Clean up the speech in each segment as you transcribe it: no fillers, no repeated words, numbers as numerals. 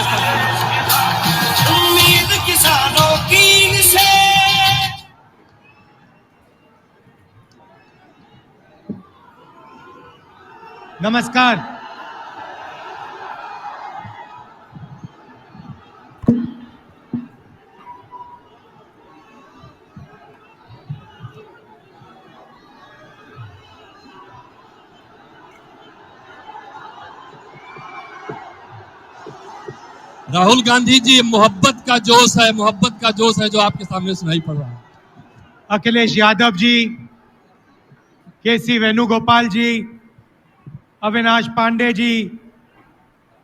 आपके सामने। उम्मीद किसानों की से। नमस्कार। राहुल गांधी जी, मोहब्बत का जोश है जो आपके सामने सुनाई पड़ रहा है। अखिलेश यादव जी, केसी वेणुगोपाल जी, अविनाश पांडे जी,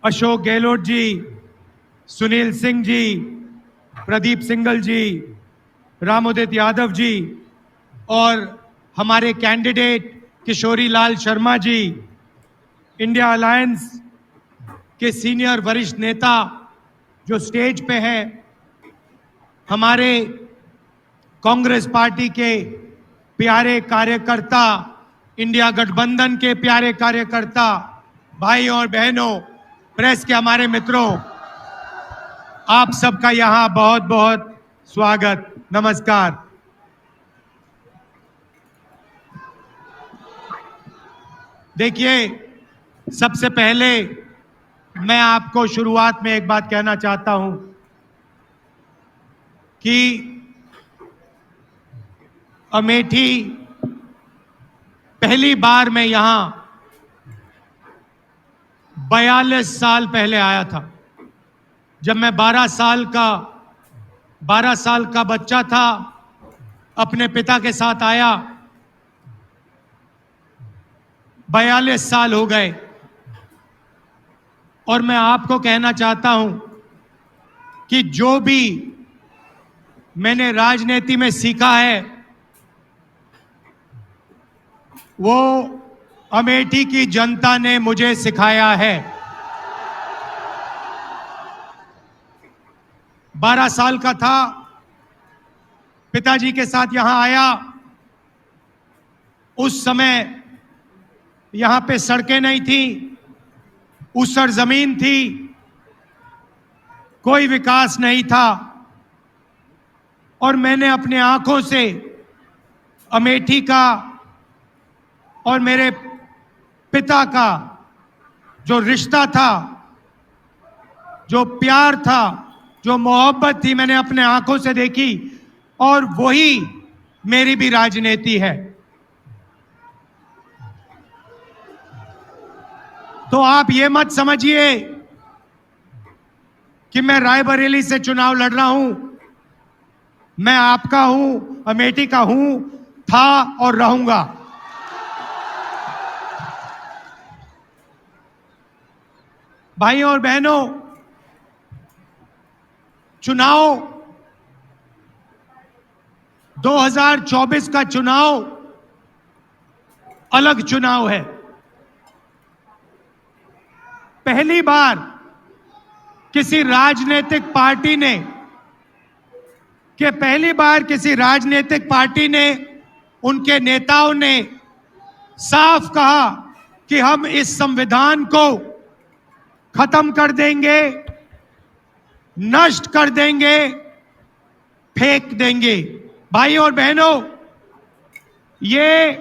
अशोक गहलोत जी, सुनील सिंह जी, प्रदीप सिंगल जी, रामोदित यादव जी और हमारे candidate Kishori Lal Sharma ji, India alliance के सीनियर वरिष्ठ नेता जो स्टेज पे हैं, हमारे कांग्रेस पार्टी के प्यारे कार्यकर्ता, इंडिया गठबंधन के प्यारे कार्यकर्ता, भाई और बहनों, प्रेस के हमारे मित्रों, आप सबका यहां बहुत बहुत स्वागत, नमस्कार। देखिए, सबसे पहले मैं आपको शुरुआत में एक बात कहना चाहता हूं कि अमेठी पहली बार मैं यहां 42 साल पहले आया था, जब मैं 12 साल का बच्चा था। अपने पिता के साथ आया। 42 साल हो गए और मैं आपको कहना चाहता हूं कि जो भी मैंने राजनीति में सीखा है वो अमेठी की जनता ने मुझे सिखाया है। 12 साल का था, पिताजी के साथ यहां आया। उस समय यहां पे सड़कें नहीं थी, ऊसर जमीन थी, कोई विकास नहीं था और मैंने अपने आंखों से अमेठी का और मेरे पिता का जो रिश्ता था, जो प्यार था, जो मोहब्बत थी, मैंने अपने आंखों से देखी और वही मेरी भी राजनीति है। तो आप ये मत समझिए कि मैं रायबरेली से चुनाव लड़ रहा हूं। मैं आपका हूं, अमेठी का हूं, था और रहूंगा। भाइयों और बहनों, चुनाव 2024 का चुनाव अलग चुनाव है। पहली बार किसी राजनीतिक पार्टी ने उनके नेताओं ने साफ कहा कि हम इस संविधान को खत्म कर देंगे, नष्ट कर देंगे, फेंक देंगे। भाइयों और बहनों, ये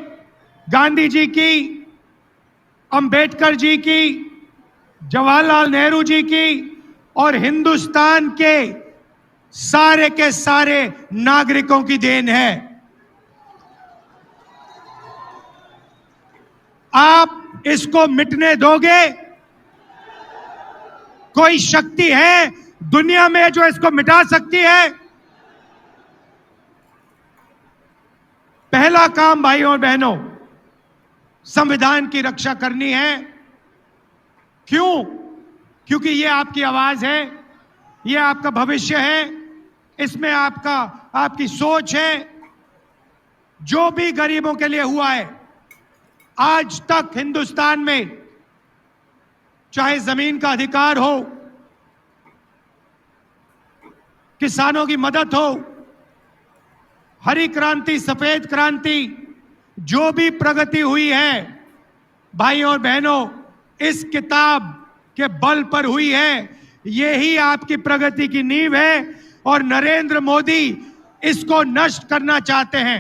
गांधी जी की, अंबेडकर जी की, जवाहरलाल नेहरू जी की और हिंदुस्तान के सारे नागरिकों की देन है। आप इसको मिटने दोगे? कोई शक्ति है दुनिया में जो इसको मिटा सकती है? पहला काम भाइयों और बहनों, संविधान की रक्षा करनी है। क्यों? क्योंकि ये आपकी आवाज है, ये आपका भविष्य है, इसमें आपकी सोच है। जो भी गरीबों के लिए हुआ है आज तक हिंदुस्तान में, चाहे जमीन का अधिकार हो, किसानों की मदद हो, हरी क्रांति, सफेद क्रांति, जो भी प्रगति हुई है भाइयों और बहनों, इस किताब के बल पर हुई है। यही आपकी प्रगति की नींव है और नरेंद्र मोदी इसको नष्ट करना चाहते हैं।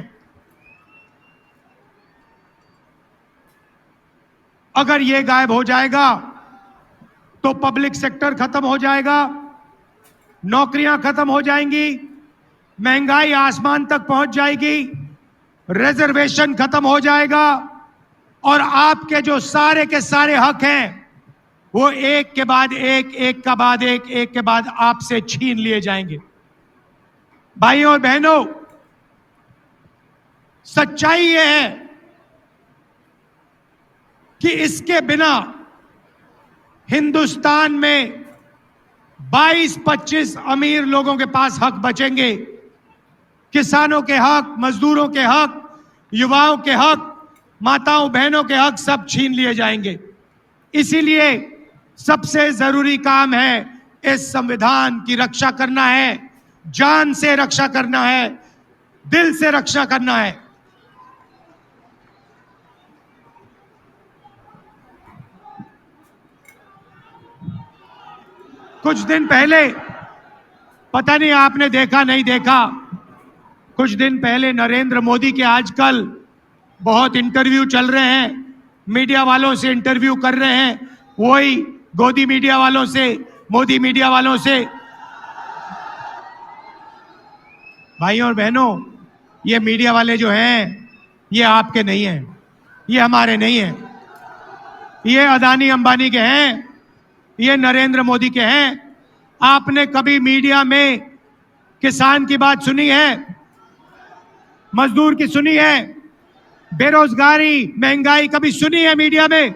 अगर ये गायब हो जाएगा तो पब्लिक सेक्टर खत्म हो जाएगा, नौकरियां खत्म हो जाएंगी, महंगाई आसमान तक पहुंच जाएगी, रिजर्वेशन खत्म हो जाएगा और आपके जो सारे के सारे हक हैं वो एक के बाद एक का बाद एक के बाद आपसे छीन लिए जाएंगे। भाइयों और बहनों, सच्चाई ये है कि इसके बिना हिंदुस्तान में 22-25 अमीर लोगों के पास हक बचेंगे। किसानों के हक, मजदूरों के हक, युवाओं के हक, माताओं बहनों के हक सब छीन लिए जाएंगे। इसीलिए सबसे जरूरी काम है इस संविधान की रक्षा करना है, जान से रक्षा करना है, दिल से रक्षा करना है। कुछ दिन पहले, पता नहीं आपने देखा नहीं देखा, कुछ दिन पहले नरेंद्र मोदी के आजकल बहुत इंटरव्यू चल रहे हैं, मीडिया वालों से इंटरव्यू कर रहे हैं, वही गोदी मीडिया वालों से, मोदी मीडिया वालों से। भाइयों और बहनों, ये मीडिया वाले जो हैं ये आपके नहीं हैं, ये हमारे नहीं हैं, ये अदानी अंबानी के हैं, ये नरेंद्र मोदी के हैं। आपने कभी मीडिया में किसान की बात सुनी है, मजदूर की सुनी है, बेरोजगारी, महंगाई कभी सुनी है मीडिया में?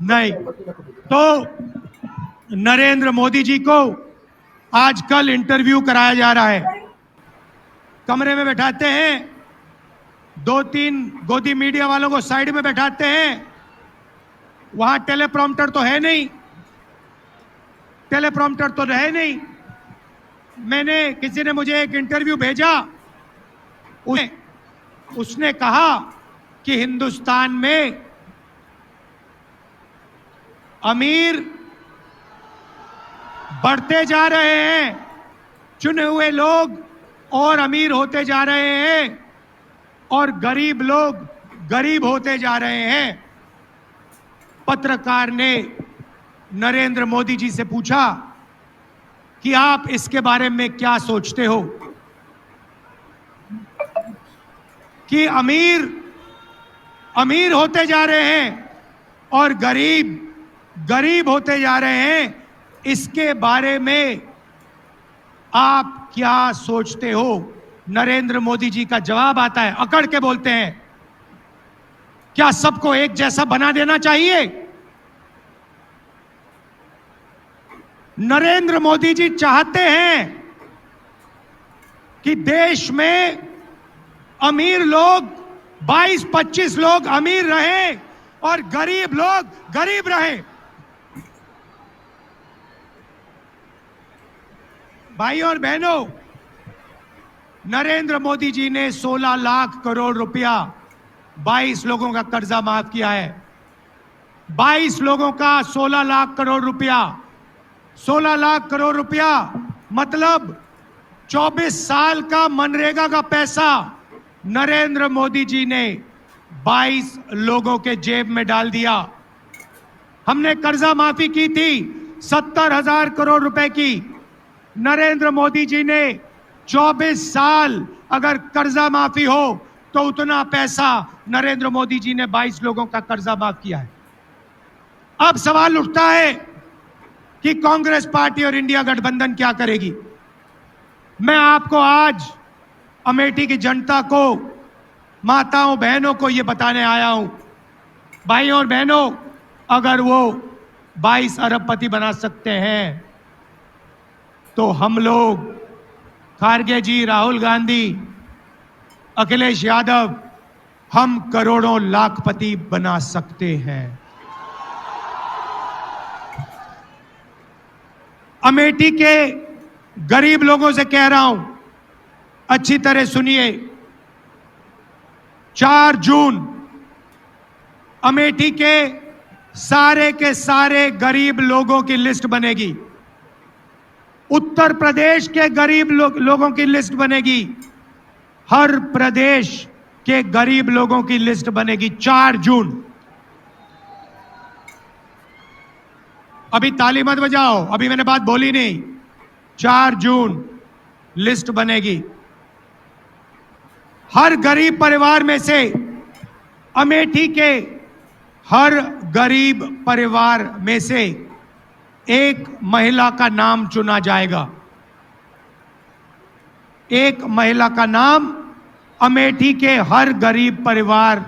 नहीं। तो नरेंद्र मोदी जी को आजकल इंटरव्यू कराया जा रहा है, कमरे में बैठाते हैं, 2-3 गोदी मीडिया वालों को साइड में बैठाते हैं, वहां टेलीप्रॉम्प्टर तो है नहीं, टेलीप्रॉम्प्टर तो रहे नहीं। मैंने, किसी ने मुझे एक इंटरव्यू भेजा, उसने कहा कि हिंदुस्तान में अमीर बढ़ते जा रहे हैं, चुने हुए लोग और अमीर होते जा रहे हैं और गरीब लोग गरीब होते जा रहे हैं। पत्रकार ने नरेंद्र मोदी जी से पूछा कि आप इसके बारे में क्या सोचते हो कि अमीर अमीर होते जा रहे हैं और गरीब गरीब होते जा रहे हैं, इसके बारे में आप क्या सोचते हो? नरेंद्र मोदी जी का जवाब आता है, अकड़ के बोलते हैं, क्या सबको एक जैसा बना देना चाहिए? नरेंद्र मोदी जी चाहते हैं कि देश में अमीर लोग, 22-25 लोग अमीर रहें और गरीब लोग गरीब रहें। भाइयों और बहनों, नरेंद्र मोदी जी ने 16 लाख करोड़ रुपया 22 लोगों का कर्जा माफ किया है। 22 लोगों का 16 लाख करोड़ रुपया, 16 लाख करोड़ रुपया मतलब 24 साल का मनरेगा का पैसा नरेंद्र मोदी जी ने 22 लोगों के जेब में डाल दिया। हमने कर्जा माफी की थी 70,000 करोड़ रुपए की। नरेंद्र मोदी जी ने 24 साल अगर कर्जा माफी हो तो उतना पैसा नरेंद्र मोदी जी ने 22 लोगों का कर्जा माफ किया है। अब सवाल उठता है कि कांग्रेस पार्टी और इंडिया गठबंधन क्या करेगी? मैं आपको आज अमेठी की जनता को, माताओं बहनों को यह बताने आया हूं, भाइयों और बहनों, अगर वो 22 अरबपति बना सकते हैं तो हम लोग, खारगे जी, राहुल गांधी, अखिलेश यादव, हम करोड़ों लाखपति बना सकते हैं। अमेठी के गरीब लोगों से कह रहा हूं, अच्छी तरह सुनिए। 4 जून अमेठी के सारे के सारे गरीब लोगों की लिस्ट बनेगी। उत्तर प्रदेश के गरीब लोगों की लिस्ट बनेगी। हर प्रदेश के गरीब लोगों की लिस्ट बनेगी 4 जून। अभी ताली मत बजाओ, अभी मैंने बात बोली नहीं। 4 जून लिस्ट बनेगी। हर गरीब परिवार में से, अमेठी के हर गरीब परिवार में से एक महिला का नाम चुना जाएगा। एक महिला का नाम अमेठी के हर गरीब परिवार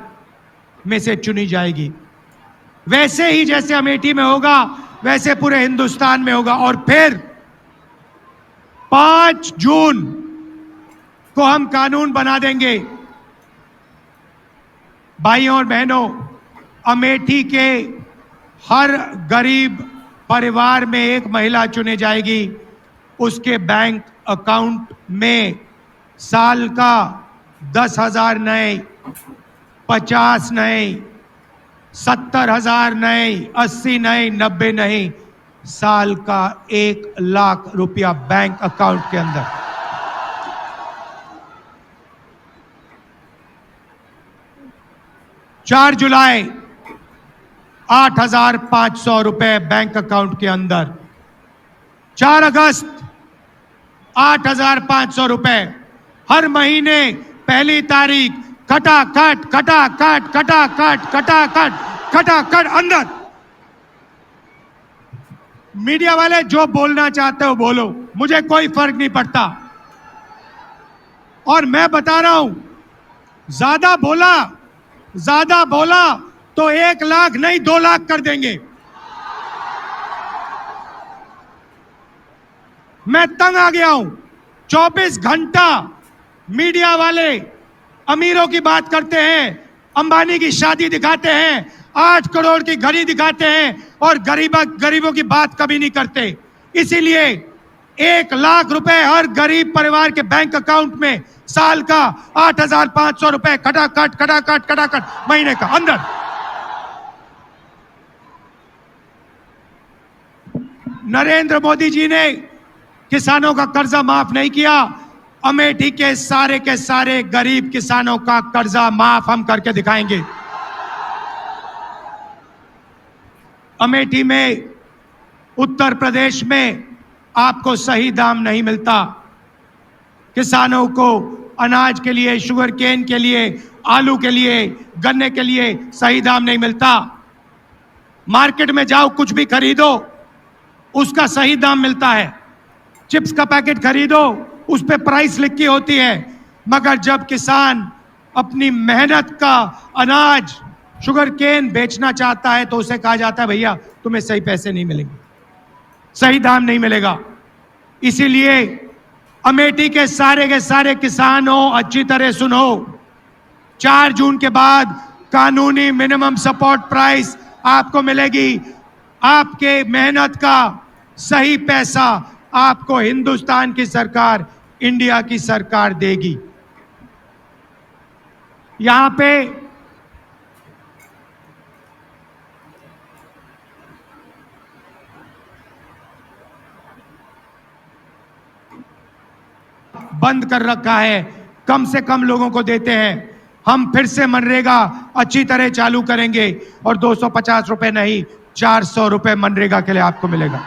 में से चुनी जाएगी। वैसे ही जैसे अमेठी में होगा वैसे पूरे हिंदुस्तान में होगा। और फिर 5 जून को हम कानून बना देंगे। भाइयों और बहनों, अमेठी के हर गरीब परिवार में एक महिला चुनी जाएगी। उसके बैंक अकाउंट में साल का 10,000 नए, 50 नए, 70,000 नए, 80 नए, 90 नहीं, साल का 1 लाख रुपया बैंक अकाउंट के अंदर। चार जुलाई 8,500 रुपए बैंक अकाउंट के अंदर। 4 अगस्त 8,500 रुपए। हर महीने पहली तारीख खटाखट खटाखट खटाखट खटाखट खटाखट अंदर। मीडिया वाले जो बोलना चाहते हो बोलो, मुझे कोई फर्क नहीं पड़ता। और मैं बता रहा हूं, ज्यादा बोला तो 1 लाख नहीं 2 लाख कर देंगे। मैं तंग आ गया हूं। 24 घंटा मीडिया वाले अमीरों की बात करते हैं, अंबानी की शादी दिखाते हैं, 8 करोड़ की घड़ी दिखाते हैं और गरीबों की बात कभी नहीं करते। इसीलिए 1 लाख रुपए हर गरीब परिवार के बैंक अकाउंट में, साल का 8,500 रुपए खटाखट खटाखट खटाखट महीने का अंदर। नरेंद्र मोदी जी ने किसानों का कर्जा माफ नहीं किया। अमेठी के सारे गरीब किसानों का कर्जा माफ हम करके दिखाएंगे। अमेठी में, उत्तर प्रदेश में आपको सही दाम नहीं मिलता। किसानों को अनाज के लिए, शुगर केन के लिए, आलू के लिए, गन्ने के लिए सही दाम नहीं मिलता। मार्केट में जाओ, कुछ भी खरीदो, उसका सही दाम मिलता है। चिप्स का पैकेट खरीदो, उस पे प्राइस लिखी होती है। मगर जब किसान अपनी मेहनत का अनाज, शुगर केन बेचना चाहता है तो उसे कहा जाता है भैया तुम्हें सही पैसे नहीं मिलेंगे, सही दाम नहीं मिलेगा। इसीलिए अमेठी के सारे किसानों अच्छी तरह सुनो, 4 जून के बाद कानूनी मिनिमम सपोर्ट प्राइस आपको मिलेगी। आपके मेहनत का सही पैसा आपको हिंदुस्तान की सरकार, इंडिया की सरकार देगी। यहां पे बंद कर रखा है, कम से कम लोगों को देते हैं। हम फिर से मनरेगा अच्छी तरह चालू करेंगे और 250 रुपए नहीं, 400 रुपए मनरेगा के लिए आपको मिलेगा।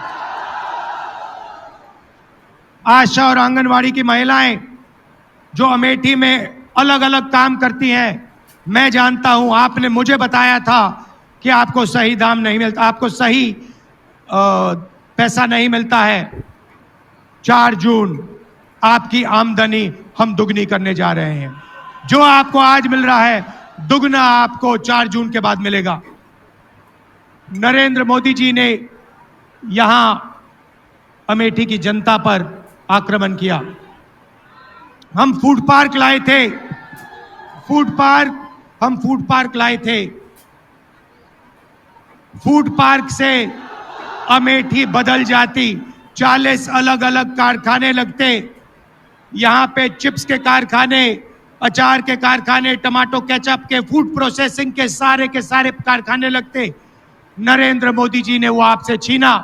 आशा और आंगनवाड़ी की महिलाएं जो अमेठी में अलग अलग काम करती हैं, मैं जानता हूं, आपने मुझे बताया था कि आपको सही दाम नहीं मिलता, आपको सही पैसा नहीं मिलता है। 4 जून आपकी आमदनी हम दुगनी करने जा रहे हैं। जो आपको आज मिल रहा है, दुगना आपको 4 जून के बाद मिलेगा। नरेंद्र मोदी जी ने यहां अमेठी की जनता पर आक्रमण किया। हम फूड पार्क लाए थे, फूड पार्क लाए थे। फूड पार्क से अमेठी बदल जाती। 40 अलग अलग कारखाने लगते। यहां पे चिप्स के कारखाने, अचार के कारखाने, टमाटो केचप के, फूड प्रोसेसिंग के सारे कारखाने लगते। नरेंद्र मोदी जी ने वो आपसे छीना।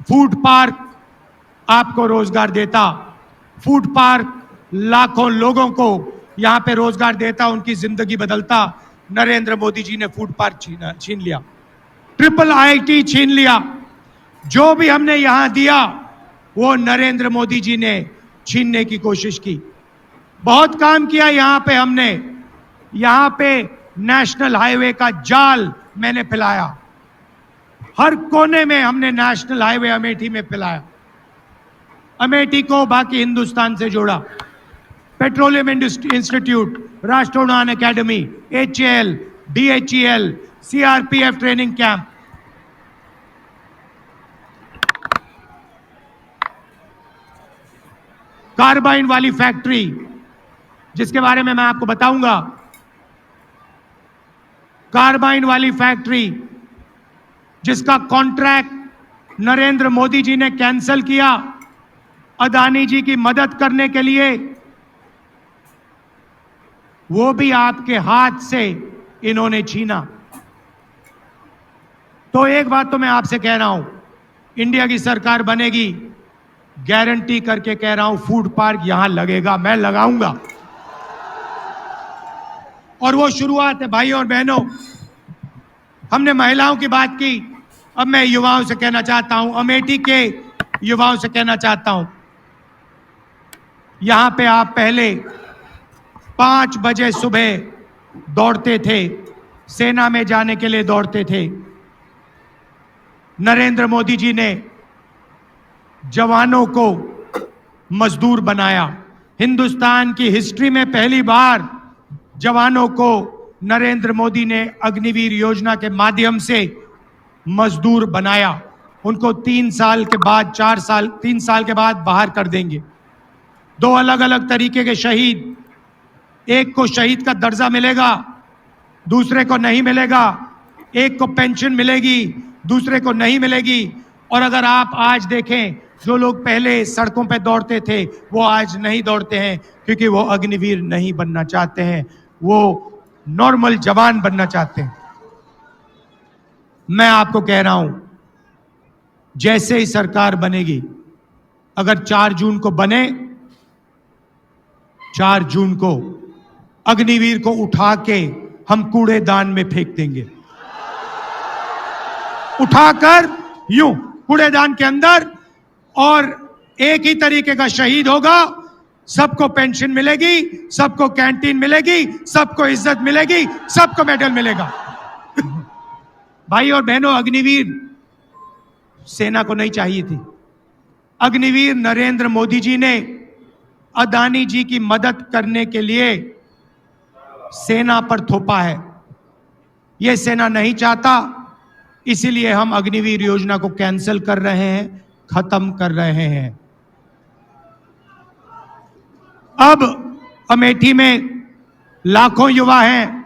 फूड पार्क आपको रोजगार देता, फूड पार्क लाखों लोगों को यहां पे रोजगार देता, उनकी जिंदगी बदलता। नरेंद्र मोदी जी ने फूड पार्क छीन लिया, ट्रिपल आईटी छीन लिया। जो भी हमने यहां दिया वो नरेंद्र मोदी जी ने छीनने की कोशिश की। बहुत काम किया यहां पे हमने, यहां पे नेशनल हाईवे का जाल मैंने फैलाया, हर कोने में हमने नेशनल हाईवे अमेठी में फैलाया, अमेठी को बाकी हिंदुस्तान से जोड़ा। पेट्रोलियम इंस्टीट्यूट, राष्ट्रोड़ान academy, HAL, DHEL, CRPF training camp, carbine वाली फैक्ट्री जिसके बारे में मैं आपको बताऊंगा, कार्बाइन वाली फैक्ट्री जिसका कॉन्ट्रैक्ट नरेंद्र मोदी जी ने कैंसिल किया अदानी जी की मदद करने के लिए, वो भी आपके हाथ से इन्होंने छीना। तो एक बात तो मैं आपसे कह रहा हूं, इंडिया की सरकार बनेगी, गारंटी करके कह रहा हूं, फूड पार्क यहां लगेगा, मैं लगाऊंगा। और वो शुरुआत है भाइयों और बहनों। हमने महिलाओं की बात की, अब मैं युवाओं से कहना चाहता हूं, अमेठी के युवाओं से कहना चाहता हूं, यहां पे आप पहले 5 बजे सुबह दौड़ते थे, सेना में जाने के लिए दौड़ते थे। नरेंद्र मोदी जी ने जवानों को मजदूर बनाया। हिंदुस्तान की हिस्ट्री में पहली बार जवानों को नरेंद्र मोदी ने अग्निवीर योजना के माध्यम से मजदूर बनाया। उनको 3 साल के बाद 3 साल के बाद बाहर कर देंगे। 2 अलग अलग तरीके के शहीद, एक को शहीद का दर्जा मिलेगा, दूसरे को नहीं मिलेगा। एक को पेंशन मिलेगी, दूसरे को नहीं मिलेगी। और अगर आप आज देखें, जो लोग पहले सड़कों पर दौड़ते थे वो आज नहीं दौड़ते हैं, क्योंकि वो अग्निवीर नहीं बनना चाहते हैं, वो नॉर्मल जवान बनना चाहते हैं। मैं आपको कह रहा हूं, जैसे ही सरकार बनेगी, अगर 4 जून को बने, 4 जून को अग्निवीर को उठा के हम कूड़ेदान में फेंक देंगे, उठाकर यूं कूड़ेदान के अंदर, और एक ही तरीके का शहीद होगा। सबको पेंशन मिलेगी, सबको कैंटीन मिलेगी, सबको इज्जत मिलेगी, सबको मेडल मिलेगा। भाई और बहनों, अग्निवीर सेना को नहीं चाहिए थी। अग्निवीर नरेंद्र मोदी जी ने अदानी जी की मदद करने के लिए सेना पर थोपा है। यह सेना नहीं चाहता, इसीलिए हम अग्निवीर योजना को कैंसिल कर रहे हैं, खत्म कर रहे हैं। अब अमेठी में लाखों युवा हैं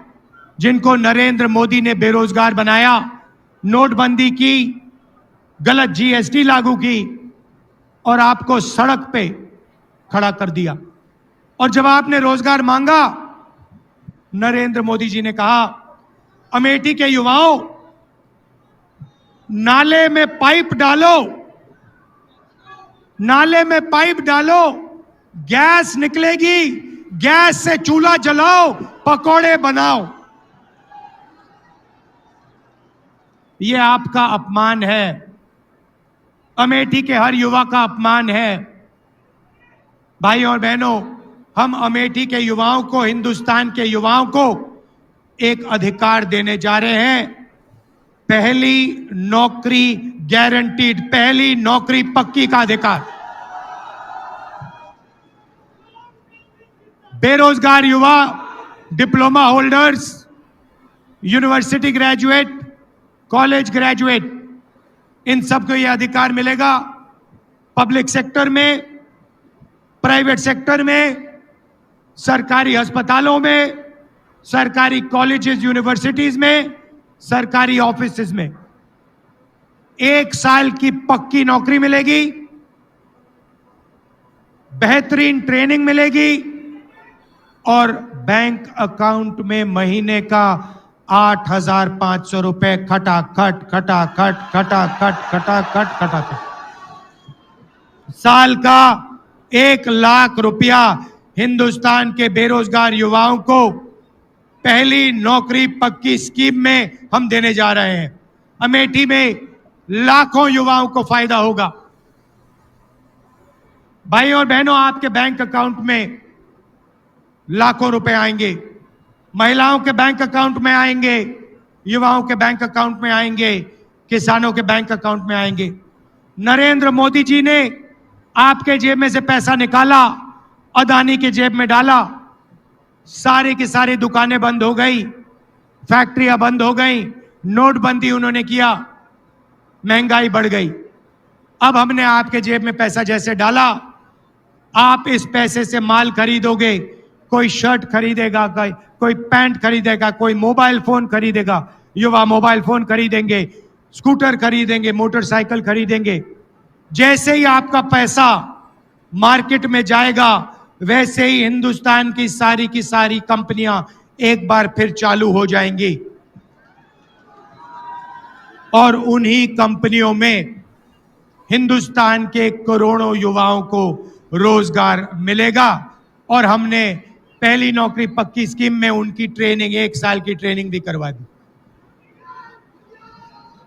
जिनको नरेंद्र मोदी ने बेरोजगार बनाया, नोटबंदी की, गलत GST लागू की और आपको सड़क पे खड़ा कर दिया। और जब आपने रोजगार मांगा, नरेंद्र मोदी जी ने कहा, अमेठी के युवाओं, नाले में पाइप डालो, नाले में पाइप डालो, गैस निकलेगी, गैस से चूल्हा जलाओ, पकौड़े बनाओ। यह आपका अपमान है, अमेठी के हर युवा का अपमान है। भाई और बहनों, हम अमेठी के युवाओं को, हिंदुस्तान के युवाओं को एक अधिकार देने जा रहे हैं। पहली नौकरी गारंटीड, पहली नौकरी पक्की का अधिकार। बेरोजगार युवा, diploma holders, university graduate, college graduate, इन सबको यह अधिकार मिलेगा। पब्लिक सेक्टर में, प्राइवेट सेक्टर में, सरकारी अस्पतालों में, सरकारी कॉलेजेस यूनिवर्सिटीज में, सरकारी ऑफिसेज में 1 साल की पक्की नौकरी मिलेगी, बेहतरीन ट्रेनिंग मिलेगी और बैंक अकाउंट में महीने का 8,500 रुपए खटाखट खटाखट खटाखट खटाखट खटाखट। साल का 1 लाख रुपया हिंदुस्तान के बेरोजगार युवाओं को पहली नौकरी पक्की स्कीम में हम देने जा रहे हैं। अमेठी में लाखों युवाओं को फायदा होगा। भाई और बहनों, आपके बैंक अकाउंट में लाखों रुपए आएंगे, महिलाओं के बैंक अकाउंट में आएंगे, युवाओं के बैंक अकाउंट में आएंगे, किसानों के बैंक अकाउंट में आएंगे। नरेंद्र मोदी जी ने आपके जेब में से पैसा निकाला, अदानी के जेब में डाला, सारी की सारी दुकानें बंद हो गई, फैक्ट्रियां बंद हो गई, नोटबंदी उन्होंने किया, महंगाई बढ़ गई। अब हमने आपके जेब में पैसा जैसे डाला, आप इस पैसे से माल खरीदोगे, कोई शर्ट खरीदेगा, कोई पैंट खरीदेगा, कोई मोबाइल फोन खरीदेगा, युवा मोबाइल फोन खरीदेंगे, स्कूटर खरीदेंगे, मोटरसाइकिल खरीदेंगे। जैसे ही आपका पैसा मार्केट में जाएगा, वैसे ही हिंदुस्तान की सारी कंपनियां एक बार फिर चालू हो जाएंगी और उन्हीं कंपनियों में हिंदुस्तान के करोड़ों युवाओं को रोजगार मिलेगा। और हमने पहली नौकरी पक्की स्कीम में उनकी ट्रेनिंग, 1 साल की ट्रेनिंग भी करवा दी।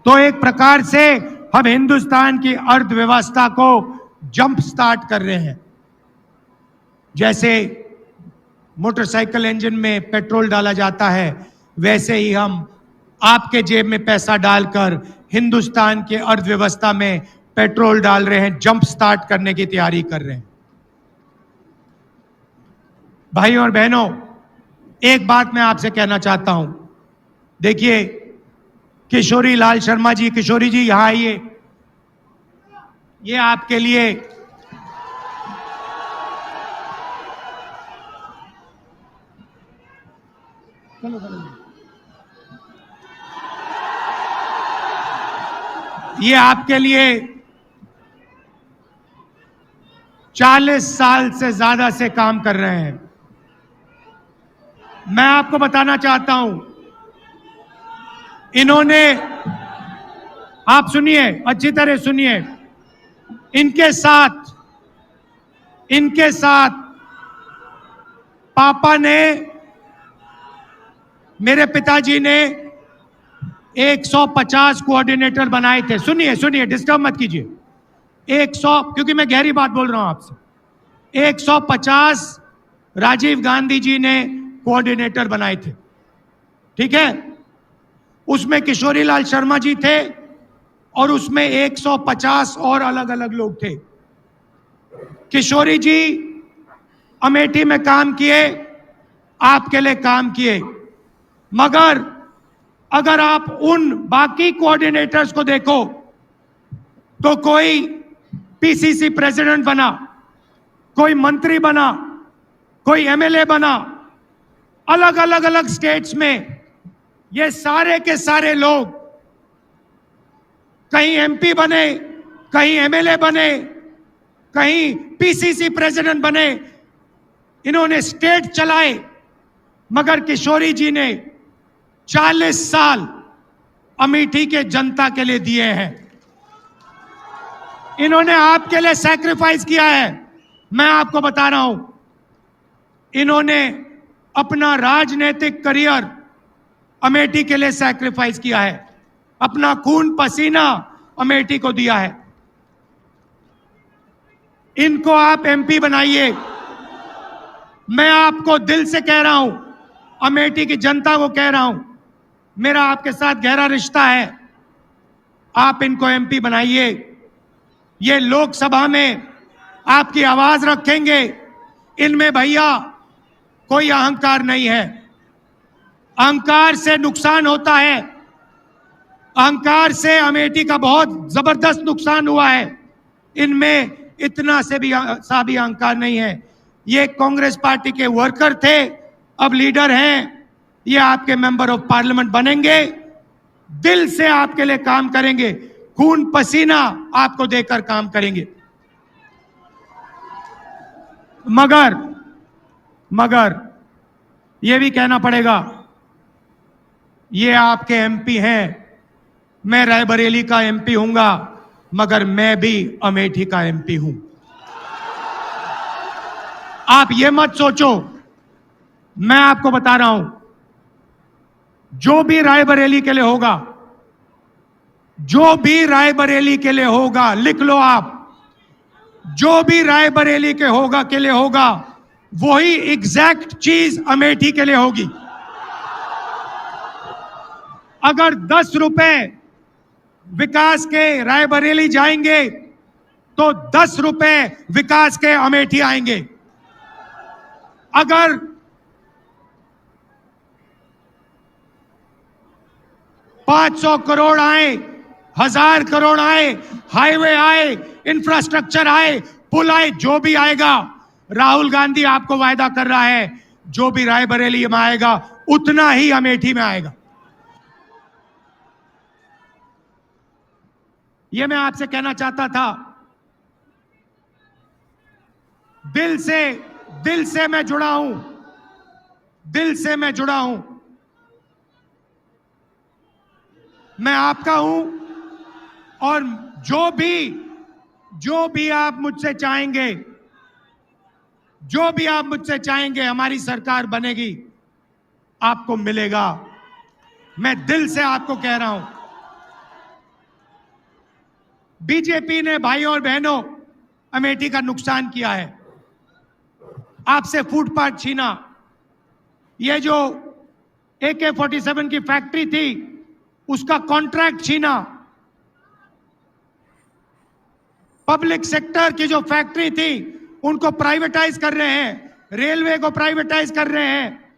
तो एक प्रकार से हम हिंदुस्तान की अर्थव्यवस्था को जंप स्टार्ट कर रहे हैं। जैसे मोटरसाइकिल इंजन में पेट्रोल डाला जाता है, वैसे ही हम आपके जेब में पैसा डालकर हिंदुस्तान के अर्थव्यवस्था में पेट्रोल डाल रहे हैं, जंप स्टार्ट करने की तैयारी कर रहे हैं। भाई और बहनों, एक बात मैं आपसे कहना चाहता हूं। देखिए, किशोरी लाल शर्मा जी, किशोरी जी यहां आइए। ये आपके लिए ये आपके लिए 40 साल से ज्यादा से काम कर रहे हैं। मैं आपको बताना चाहता हूं, इन्होंने, आप सुनिए, अच्छी तरह सुनिए, इनके साथ पापा ने, मेरे पिताजी ने 150 कोऑर्डिनेटर बनाए थे। सुनिए, डिस्टर्ब मत कीजिए। 100, क्योंकि मैं गहरी बात बोल रहा हूं आपसे। 150 राजीव गांधी जी ने कोऑर्डिनेटर बनाए थे, ठीक है? उसमें किशोरी लाल शर्मा जी थे और उसमें 150 और अलग अलग लोग थे। किशोरी जी अमेठी में काम किए, आपके लिए काम किए, मगर अगर आप उन बाकी कोऑर्डिनेटर्स को देखो तो कोई पीसीसी प्रेसिडेंट बना, कोई मंत्री बना, कोई एमएलए बना, अलग अलग स्टेट्स में। ये सारे के सारे लोग कहीं एमपी बने, कहीं एमएलए बने, कहीं पीसीसी प्रेसिडेंट बने, इन्होंने स्टेट चलाए। मगर किशोरी जी ने 40 साल अमेठी के जनता के लिए दिए हैं। इन्होंने आपके लिए सैक्रिफाइस किया है। मैं आपको बता रहा हूं, इन्होंने अपना राजनीतिक करियर अमेठी के लिए सैक्रिफाइस किया है, अपना खून पसीना अमेठी को दिया है। इनको आप एमपी बनाइए। मैं आपको दिल से कह रहा हूं, अमेठी की जनता को कह रहा हूं, मेरा आपके साथ गहरा रिश्ता है। आप इनको एमपी बनाइए। ये लोकसभा में आपकी आवाज रखेंगे। इनमें भैया कोई अहंकार नहीं है। अहंकार से नुकसान होता है। अहंकार से अमेठी का बहुत जबरदस्त नुकसान हुआ है। इनमें इतना से भी अहंकार नहीं है। ये कांग्रेस पार्टी के वर्कर थे, अब लीडर हैं। ये आपके मेंबर ऑफ पार्लियामेंट बनेंगे, दिल से आपके लिए काम करेंगे, खून पसीना आपको देकर काम करेंगे। मगर ये भी कहना पड़ेगा, ये आपके एमपी हैं, मैं रायबरेली का एमपी हूंगा, मगर मैं भी अमेठी का एमपी हूं। आप ये मत सोचो, मैं आपको बता रहा हूं, जो भी रायबरेली के लिए होगा, जो भी रायबरेली के लिए होगा, लिख लो आप, जो भी रायबरेली के लिए होगा, वही एग्जैक्ट चीज अमेठी के लिए होगी। अगर 10 रुपए विकास के रायबरेली जाएंगे तो 10 रुपए विकास के अमेठी आएंगे। अगर 500 करोड़ आए, 1000 करोड़ आए, हाईवे आए, इंफ्रास्ट्रक्चर आए, पुल आए, जो भी आएगा, राहुल गांधी आपको वायदा कर रहा है, जो भी रायबरेली में आएगा उतना ही अमेठी में आएगा। यह मैं आपसे कहना चाहता था। दिल से मैं जुड़ा हूं, दिल से मैं जुड़ा हूं। मैं आपका हूं, और जो भी आप मुझसे चाहेंगे, जो भी आप मुझसे चाहेंगे, हमारी सरकार बनेगी, आपको मिलेगा। मैं दिल से आपको कह रहा हूं। बीजेपी ने भाई और बहनों अमेठी का नुकसान किया है, आपसे फुटपाथ छीना, ये जो AK-47 की फैक्ट्री थी उसका कॉन्ट्रैक्ट छीना, पब्लिक सेक्टर की जो फैक्ट्री थी उनको प्राइवेटाइज कर रहे हैं, रेलवे को प्राइवेटाइज कर रहे हैं,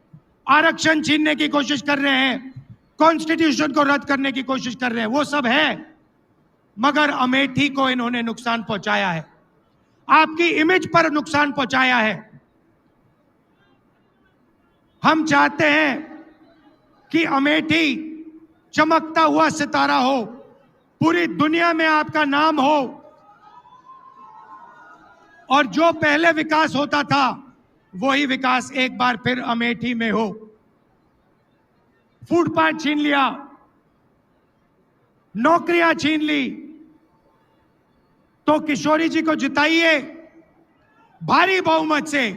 आरक्षण छीनने की कोशिश कर रहे हैं, कॉन्स्टिट्यूशन को रद्द करने की कोशिश कर रहे हैं, वो सब है, मगर अमेठी को इन्होंने नुकसान पहुंचाया है, आपकी इमेज पर नुकसान पहुंचाया है। हम चाहते हैं कि अमेठी चमकता हुआ सितारा हो, पूरी दुनिया में आपका नाम हो, और जो पहले विकास होता था वही विकास एक बार फिर अमेठी में हो। फुटपाथ छीन लिया, नौकरियां छीन ली, तो किशोरी जी को जिताइए भारी बहुमत से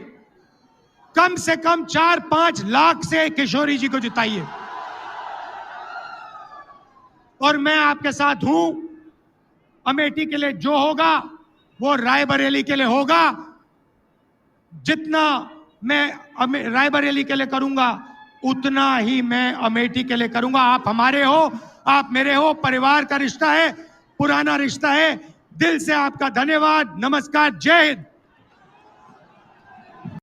कम 4-5 लाख से किशोरी जी को जिताइए, और मैं आपके साथ हूं। अमेठी के लिए जो होगा वो रायबरेली के लिए होगा। जितना मैं रायबरेली के लिए करूंगा उतना ही मैं अमेठी के लिए करूंगा। आप हमारे हो, आप मेरे हो, परिवार का रिश्ता है, पुराना रिश्ता है। दिल से आपका धन्यवाद, नमस्कार, जय हिंद।